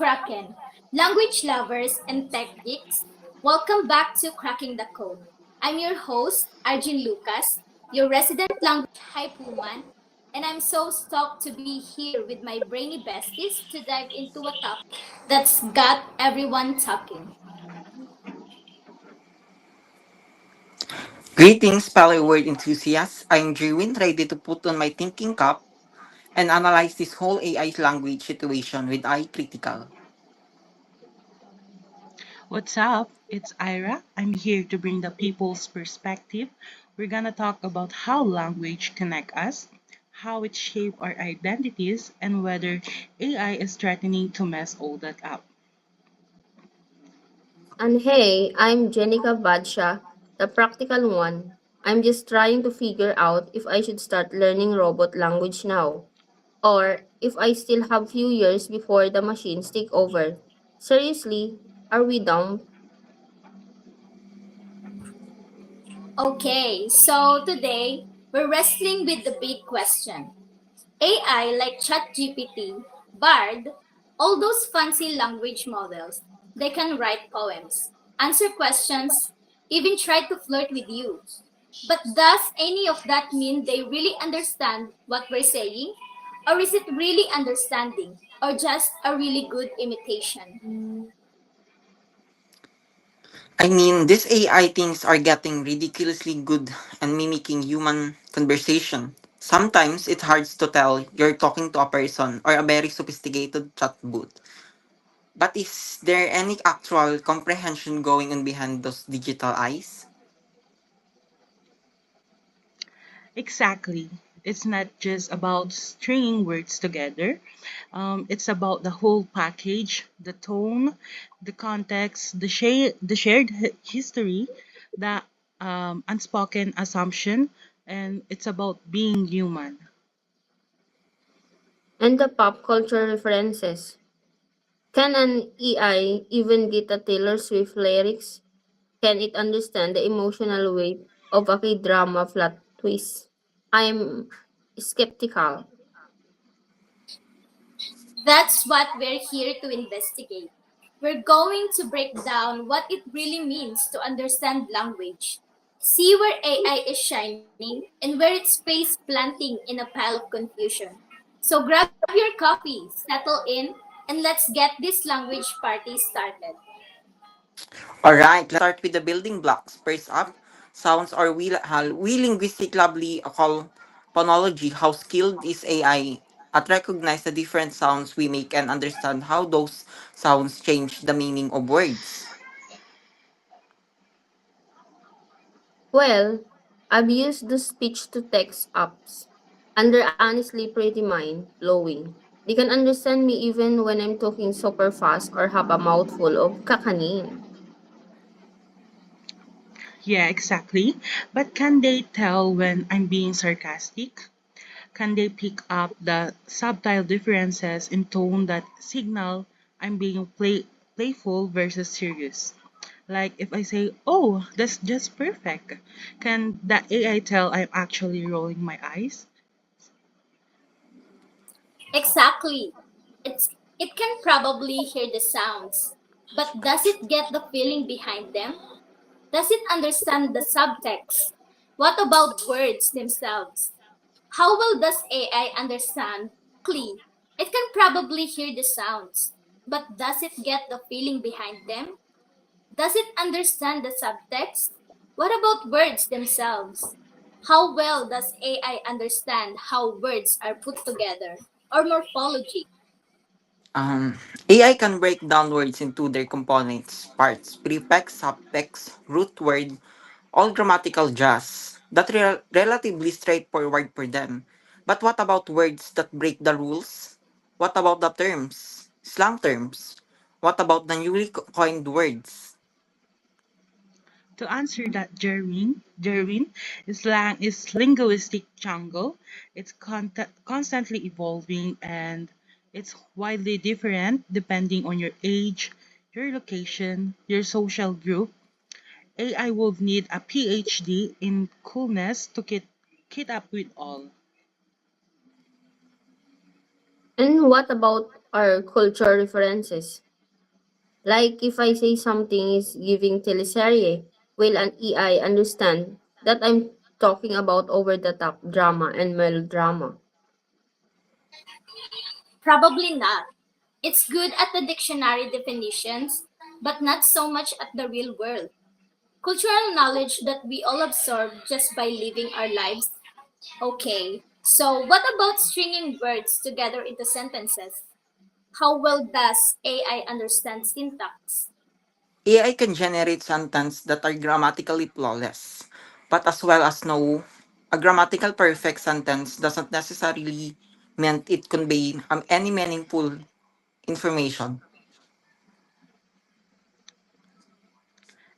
Kraken, language lovers and tech geeks. Welcome back to Cracking the Code. I'm your host, Arjun Lucas, your resident language hype woman, and I'm so stoked to be here with my brainy besties to dive into a topic that's got everyone talking. Greetings, fellow word enthusiasts. I'm Jerwin, ready to put on my thinking cap and analyze this whole AI language situation with eye critical. What's up? It's Ira. I'm here to bring the people's perspective. We're gonna talk about how language connect us, how it shape our identities, and whether AI is threatening to mess all that up. And hey, I'm Jenica Badsha, the practical one. I'm just trying to figure out if I should start learning robot language now, or if I still have few years before the machines take over. Seriously, are we dumb? Okay, so today we're wrestling with the big question. AI like ChatGPT, Bard, all those fancy language models, they can write poems, answer questions, even try to flirt with you. But does any of that mean they really understand what we're saying? Or is it really understanding? Or just a really good imitation? I mean, these AI things are getting ridiculously good and mimicking human conversation. Sometimes it's hard to tell you're talking to a person or a very sophisticated chatbot. But is there any actual comprehension going on behind those digital eyes? Exactly. It's not just about stringing words together. It's about the whole package, the tone, the context, the shared history, the unspoken assumption, and it's about being human. And the pop culture references. Can an AI even get a Taylor Swift lyrics? Can it understand the emotional weight of a K-drama plot twist? I'm skeptical. That's what we're here to investigate. We're going to break down what it really means to understand language, see where AI is shining, and where it's face planting in a pile of confusion. So grab your coffee, settle in, and let's get this language party started. Alright, let's start with the building blocks. First up, sounds or we linguistically call phonology. How skilled is AI at recognize the different sounds we make and understand how those sounds change the meaning of words? Well, I've used the speech to text apps, and they're honestly pretty mind blowing. They can understand me even when I'm talking super fast or have a mouthful of kakanin. Yeah, exactly. But can they tell when I'm being sarcastic? Can they pick up the subtle differences in tone that signal I'm being playful versus serious? Like if I say, "Oh, that's just perfect," can the AI tell I'm actually rolling my eyes? Exactly. It can probably hear the sounds, but does it get the feeling behind them? Does it understand the subtext? What about words themselves? How well does AI understand? Exactly. It can probably hear the sounds, but does it get the feeling behind them? Does it understand the subtext? What about words themselves? How well does AI understand how words are put together or morphology? Um, AI can break down words into their components, parts, prefix, suffix, root word, all grammatical jazz. That's relatively straightforward for them. But what about words that break the rules? What about the terms? Slang terms? What about the newly coined words? To answer that, Jerwin, slang is linguistic jungle. It's constantly evolving and it's widely different depending on your age, your location, your social group. AI will need a PhD in coolness to keep up with all. And what about or culture references. Like if I say something is giving teleserye, will an AI understand that I'm talking about over the top drama and melodrama? Probably not. It's good at the dictionary definitions, but not so much at the real world. Cultural knowledge that we all absorb just by living our lives. Okay, so what about stringing words together into sentences? How well does AI understand syntax? AI can generate sentences that are grammatically flawless, but as well as no, a grammatical perfect sentence doesn't necessarily mean it convey any meaningful information.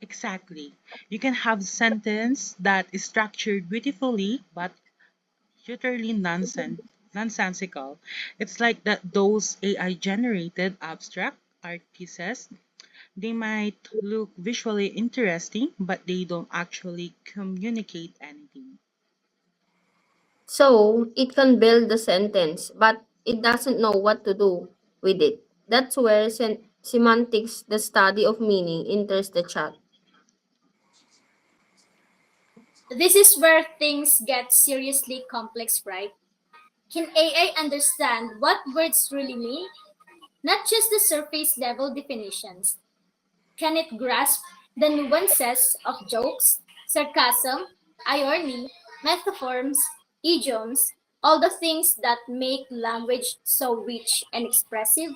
Exactly. You can have a sentence that is structured beautifully but utterly nonsensical. It's like that those AI generated abstract art pieces. They might look visually interesting, but they don't actually communicate anything. So it can build the sentence, but it doesn't know what to do with it. That's where semantics, the study of meaning, enters the chat. This is where things get seriously complex, right? Can AI understand what words really mean? Not just the surface level definitions. Can it grasp the nuances of jokes, sarcasm, irony, metaphors, idioms, all the things that make language so rich and expressive?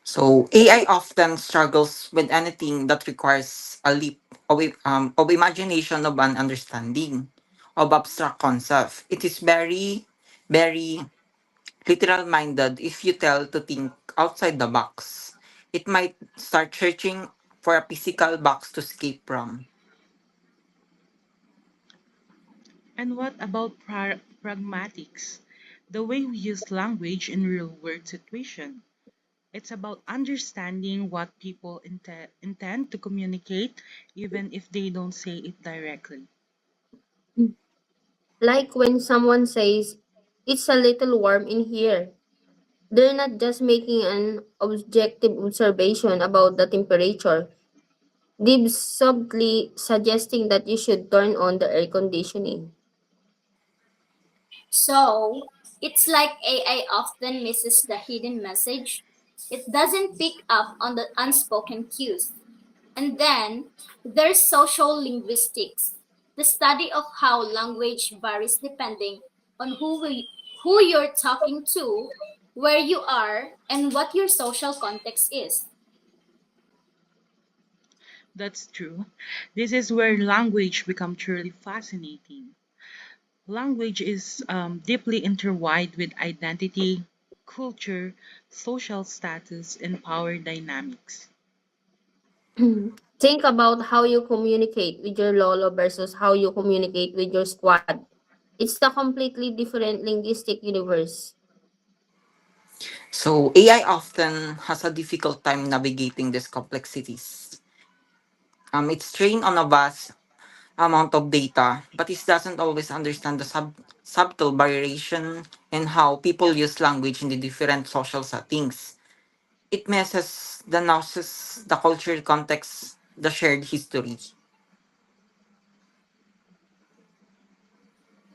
So AI often struggles with anything that requires a leap of imagination of an understanding of abstract concept. It is very literal minded if you tell to think outside the box. It might start searching for a physical box to escape from. And what about pragmatics? The way we use language in real world situation. It's about understanding what people intend to communicate, even if they don't say it directly. Like when someone says, it's a little warm in here. They're not just making an objective observation about the temperature. They're subtly suggesting that you should turn on the air conditioning. So, it's like AI often misses the hidden message. It doesn't pick up on the unspoken cues. And then there's social linguistics, the study of how language varies depending on who you're talking to, where you are, and what your social context is. That's true. This is where language becomes truly fascinating. Language is deeply intertwined with identity, culture, social status, and power dynamics. Think about how you communicate with your lolo versus how you communicate with your squad. It's a completely different linguistic universe. So AI often has a difficult time navigating these complexities. It's trained on a vast amount of data, but it doesn't always understand the subtle variation in how people use language in the different social settings. It messes the noses, the cultural context, the shared history.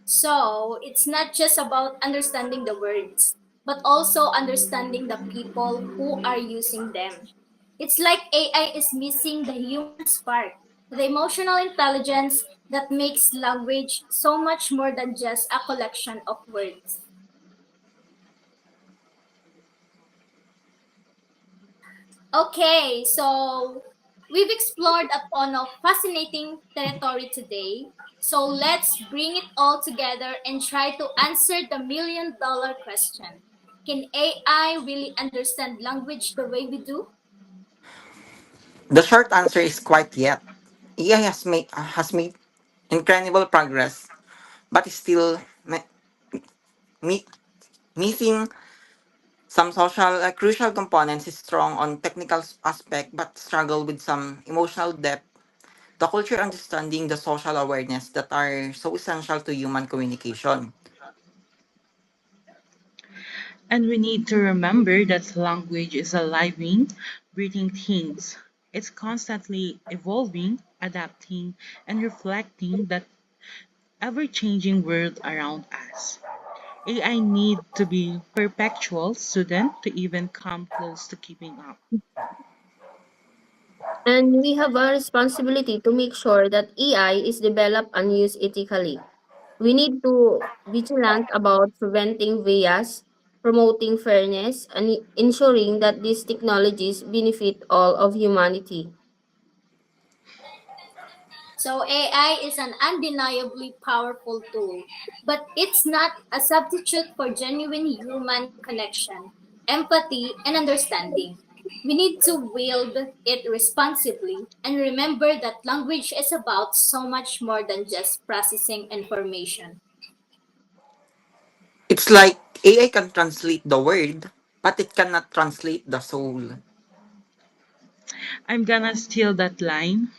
So it's not just about understanding the words, but also understanding the people who are using them. It's like AI is missing the human spark, the emotional intelligence that makes language so much more than just a collection of words. Okay, so we've explored a ton of fascinating territory today. So let's bring it all together and try to answer the $1 million question. Can AI really understand language the way we do? The short answer is quite yet. AI has made incredible progress, but is still mi- missing some social crucial components. Is strong on technical aspect, but struggle with some emotional depth, the culture understanding, the social awareness that are so essential to human communication. And we need to remember that language is a living, breathing thing. It's constantly evolving, adapting, and reflecting that ever-changing world around us. AI need to be perpetual student to even come close to keeping up. And we have a responsibility to make sure that AI is developed and used ethically. We need to vigilant about preventing bias, promoting fairness, and ensuring that these technologies benefit all of humanity. So AI is an undeniably powerful tool, but it's not a substitute for genuine human connection, empathy, and understanding. We need to wield it responsibly and remember that language is about so much more than just processing information. It's like AI can translate the word, but it cannot translate the soul. I'm gonna steal that line.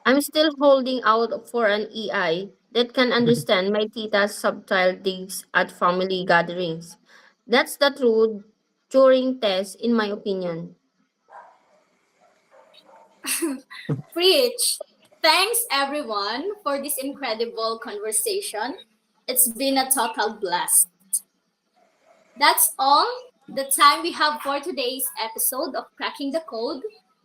I'm still holding out for an AI that can understand my tita's subtle digs at family gatherings. That's the true Turing test, in my opinion. Preach! Thanks everyone for this incredible conversation. It's been a total blast. That's all the time we have for today's episode of Cracking the Code.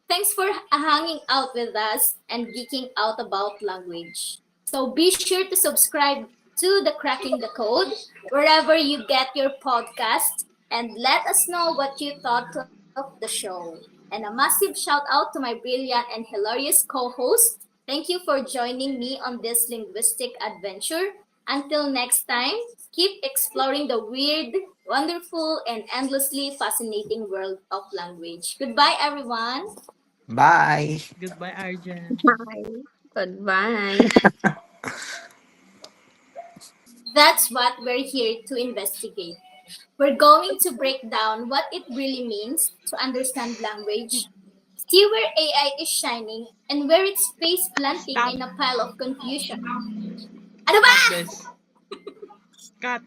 Thanks for hanging out with us and geeking out about language. So be sure to subscribe to the Cracking the Code wherever you get your podcast and let us know what you thought of the show. And a massive shout out to my brilliant and hilarious co-host. Thank you for joining me on this linguistic adventure. Until next time, keep exploring the weird, wonderful, and endlessly fascinating world of language. Goodbye, everyone. Bye. Goodbye, Arjen. Bye. Goodbye. That's what we're here to investigate. We're going to break down what it really means to understand language, see where AI is shining, and where it's face planting Stop. in a pile of confusion. Ano ba? Stop this. Cut.